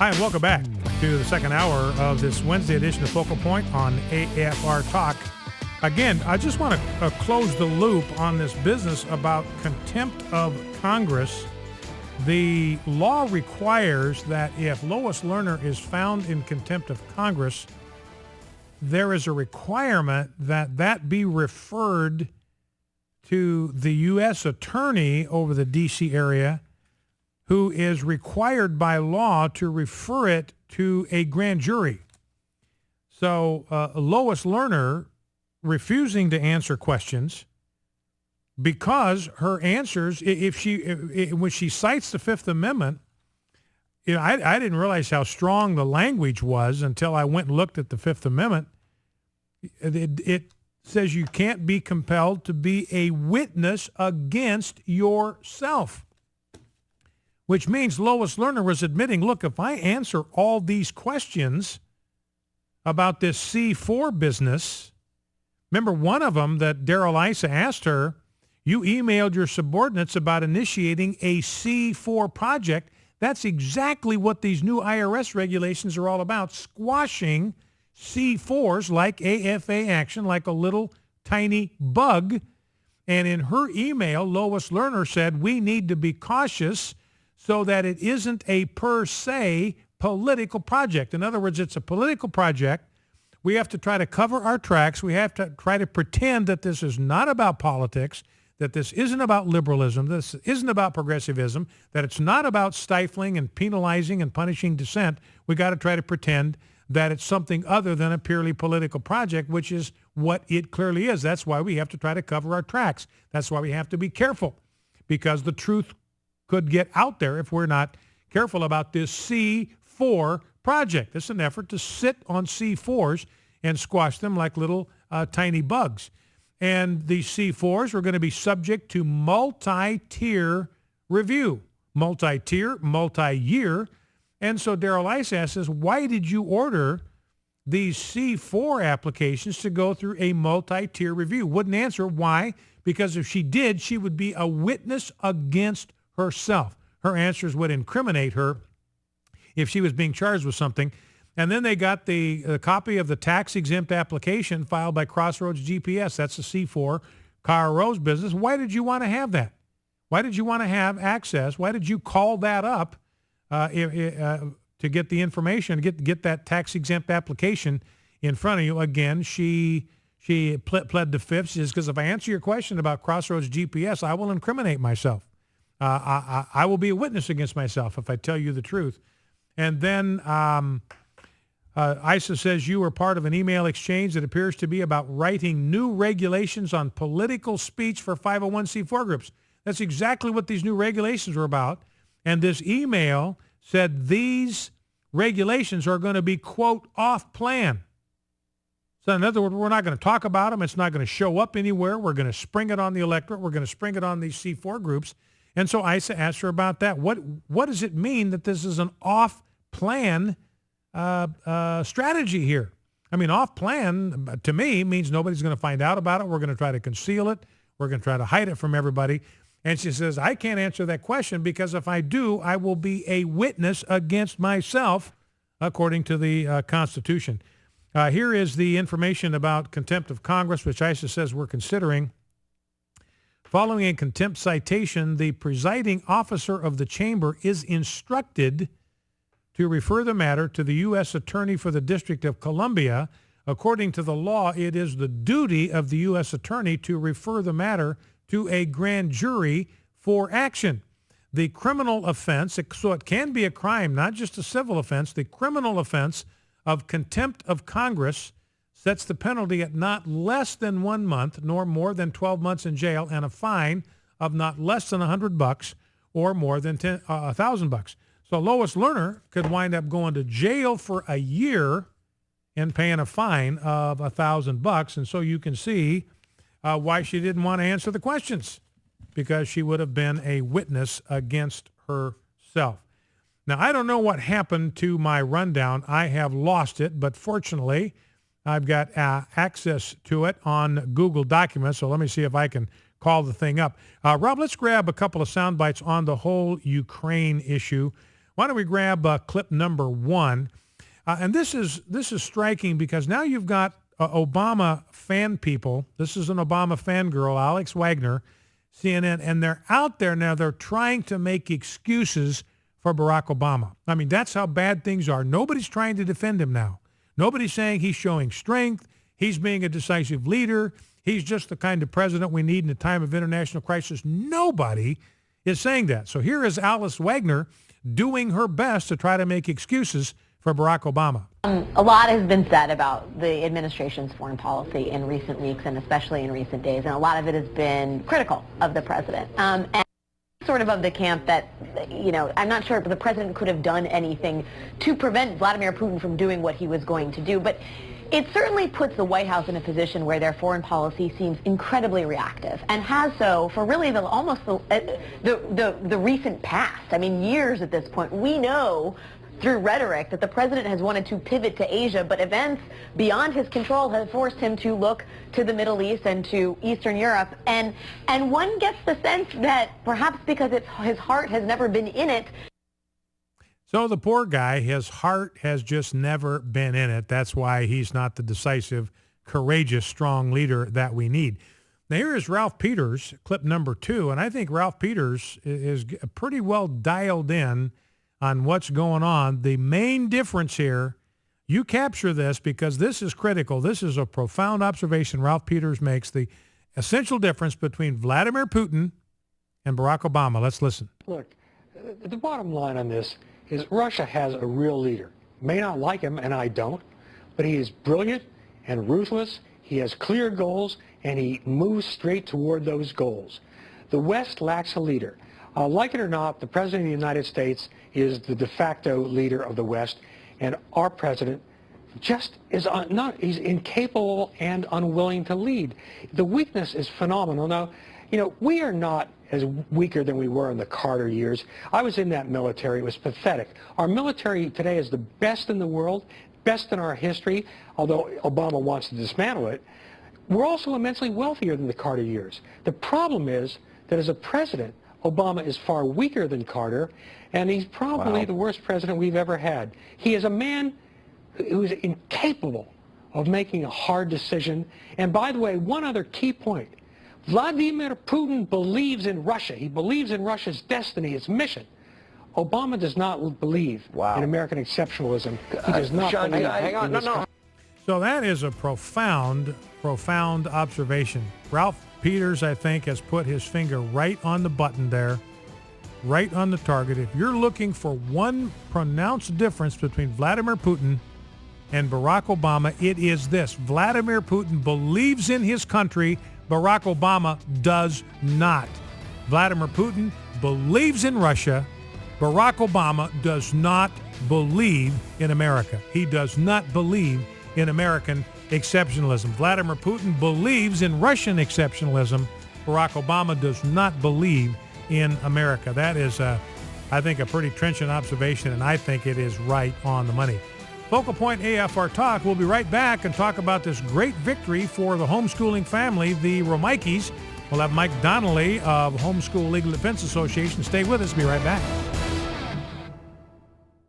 Hi, and welcome back to the second hour of this Wednesday edition of Focal Point on AFR Talk. Again, I just want to close the loop on this business about contempt of Congress. The law requires that if Lois Lerner is found in contempt of Congress, there is a requirement that that be referred to the U.S. attorney over the D.C. area, who is required by law to refer it to a grand jury. So Lois Lerner refusing to answer questions because her answers, when she cites the Fifth Amendment, I didn't realize how strong the language was until I went and looked at the Fifth Amendment. It says you can't be compelled to be a witness against yourself, which means Lois Lerner was admitting, look, if I answer all these questions about this C4 business, remember one of them that Darrell Issa asked her, you emailed your subordinates about initiating a C4 project. That's exactly what these new IRS regulations are all about, squashing C4s like AFA action, like a little tiny bug. And in her email, Lois Lerner said, we need to be cautious so that it isn't a per se political project. In other words, it's a political project. We have to try to cover our tracks. We have to try to pretend that this is not about politics, that this isn't about liberalism, this isn't about progressivism, that it's not about stifling and penalizing and punishing dissent. We got to try to pretend that it's something other than a purely political project, which is what it clearly is. That's why we have to try to cover our tracks. That's why we have to be careful, because the truth could get out there if we're not careful about this C4 project. It's an effort to sit on C4s and squash them like little tiny bugs. And these C4s are going to be subject to multi-tier review, multi-tier, multi-year. And so Darrell Issa says, why did you order these C4 applications to go through a multi-tier review? Wouldn't answer. Why? Because if she did, she would be a witness against herself. Her answers would incriminate her if she was being charged with something. And then they got the copy of the tax-exempt application filed by Crossroads GPS. That's the C4 Kara Rose business. Why did you want to have that? Why did you want to have access? Why did you call that up to get the information, get that tax-exempt application in front of you? Again, she pled the fifth. She says, because if I answer your question about Crossroads GPS, I will incriminate myself. I will be a witness against myself if I tell you the truth. And then Issa says you were part of an email exchange that appears to be about writing new regulations on political speech for 501c4 groups. That's exactly what these new regulations were about. And this email said these regulations are going to be, quote, off plan. So in other words, we're not going to talk about them. It's not going to show up anywhere. We're going to spring it on the electorate. We're going to spring it on these C4 groups. And so Issa asked her about that. What does it mean that this is an off-plan strategy here? I mean, off-plan, to me, means nobody's going to find out about it. We're going to try to conceal it. We're going to try to hide it from everybody. And she says, I can't answer that question because if I do, I will be a witness against myself, according to the Constitution. Here is the information about contempt of Congress, which Issa says we're considering. Following a contempt citation, the presiding officer of the chamber is instructed to refer the matter to the U.S. Attorney for the District of Columbia. According to the law, it is the duty of the U.S. Attorney to refer the matter to a grand jury for action. The criminal offense, so it can be a crime, not just a civil offense, the criminal offense of contempt of Congress sets the penalty at not less than 1 month nor more than 12 months in jail and a fine of not less than $100 or more than $1,000. So Lois Lerner could wind up going to jail for a year and paying a fine of $1,000. And so you can see why she didn't want to answer the questions, because she would have been a witness against herself. Now, I don't know what happened to my rundown. I have lost it, but fortunately, I've got access to it on Google Documents, so let me see if I can call the thing up. Rob, let's grab a couple of sound bites on the whole Ukraine issue. Why don't we grab clip number 1? And this is striking because now you've got Obama fan people. This is an Obama fangirl, Alex Wagner, CNN, and they're out there now. They're trying to make excuses for Barack Obama. I mean, that's how bad things are. Nobody's trying to defend him now. Nobody's saying he's showing strength. He's being a decisive leader. He's just the kind of president we need in a time of international crisis. Nobody is saying that. So here is Alice Wagner doing her best to try to make excuses for Barack Obama. A lot has been said about the administration's foreign policy in recent weeks and especially in recent days, and a lot of it has been critical of the president. And sort of the camp that, I'm not sure if the president could have done anything to prevent Vladimir Putin from doing what he was going to do, but it certainly puts the White House in a position where their foreign policy seems incredibly reactive and has so for really the recent past. I mean, years at this point. We know through rhetoric that the president has wanted to pivot to Asia, but events beyond his control have forced him to look to the Middle East and to Eastern Europe. And one gets the sense that perhaps because his heart has never been in it. So the poor guy, his heart has just never been in it. That's why he's not the decisive, courageous, strong leader that we need. Now here is Ralph Peters, clip number 2, and I think Ralph Peters is pretty well dialed in on what's going on. The main difference here, you capture this because this is critical. This is a profound observation Ralph Peters makes, the essential difference between Vladimir Putin and Barack Obama. Let's listen. Look, the bottom line on this is Russia has a real leader. May not like him, and I don't, but he is brilliant and ruthless. He has clear goals, and he moves straight toward those goals. The West lacks a leader. Like it or not, the President of the United States is the de facto leader of the West, and our President just is he's incapable and unwilling to lead. The weakness is phenomenal. Now, we are not as weaker than we were in the Carter years. I was in that military. It was pathetic. Our military today is the best in the world, best in our history, although Obama wants to dismantle it. We're also immensely wealthier than the Carter years. The problem is that as a president, Obama is far weaker than Carter, and he's probably the worst president we've ever had. He is a man who's incapable of making a hard decision. And by the way, one other key point. Vladimir Putin believes in Russia. He believes in Russia's destiny, its mission. Obama does not believe in American exceptionalism. He does not believe hang on, no. So that is a profound observation. Ralph Peters, I think, has put his finger right on the button there, right on the target. If you're looking for one pronounced difference between Vladimir Putin and Barack Obama, it is this. Vladimir Putin believes in his country. Barack Obama does not. Vladimir Putin believes in Russia. Barack Obama does not believe in America. He does not believe in American exceptionalism. Vladimir Putin believes in Russian exceptionalism. Barack Obama does not believe in America. That is, I think, a pretty trenchant observation, and I think it is right on the money. Focal Point AFR Talk. We'll be right back and talk about this great victory for the homeschooling family, the Romikes. We'll have Mike Donnelly of Homeschool Legal Defense Association. Stay with us. Be right back.